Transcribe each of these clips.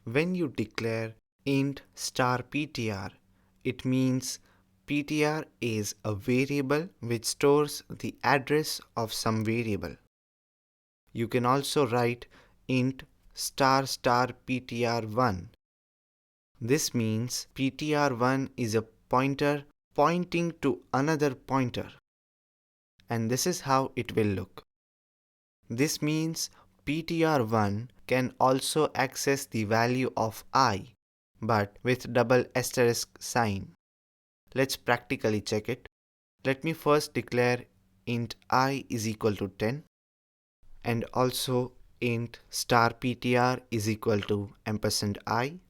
When you declare int star ptr, it means ptr is a variable which stores the address of some variable. You can also write int star star ptr1. This means ptr1 is a pointer pointing to another pointer, and this is how it will look. This means ptr1 can also access the value of I, but with double asterisk sign. Let's practically check it. Let me first declare int I is equal to 10 and also int star ptr is equal to %I,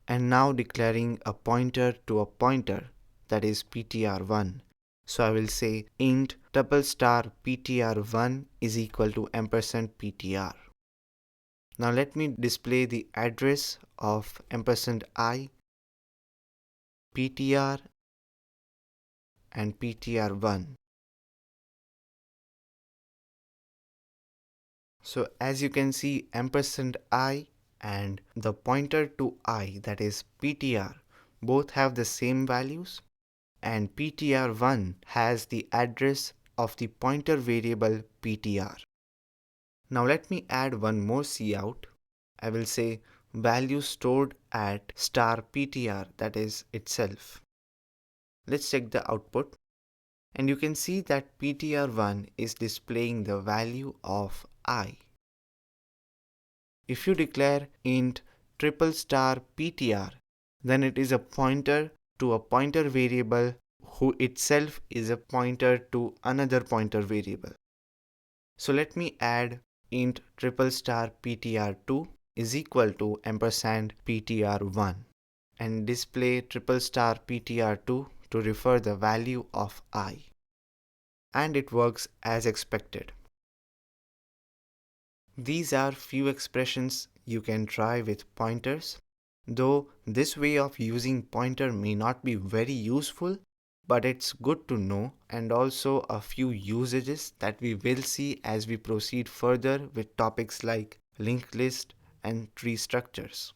and now declaring a pointer to a pointer, that is ptr1. So I will say int double star ptr1 is equal to %ptr. Now let me display the address of %I, ptr and ptr1. So as you can see, %I and the pointer to I, that is ptr, both have the same values, and ptr1 has the address of the pointer variable ptr. Now let me add one more cout. I will say value stored at star ptr, that is itself. Let's check the output, and you can see that ptr1 is displaying the value of I. If you declare int triple star ptr, then it is a pointer to a pointer variable who itself is a pointer to another pointer variable. So let me add int triple star ptr2 is equal to %ptr1 and display triple star ptr2 to refer the value of I. And it works as expected. These are few expressions you can try with pointers. Though this way of using pointer may not be very useful, but it's good to know, and also a few usages that we will see as we proceed further with topics like linked list and tree structures.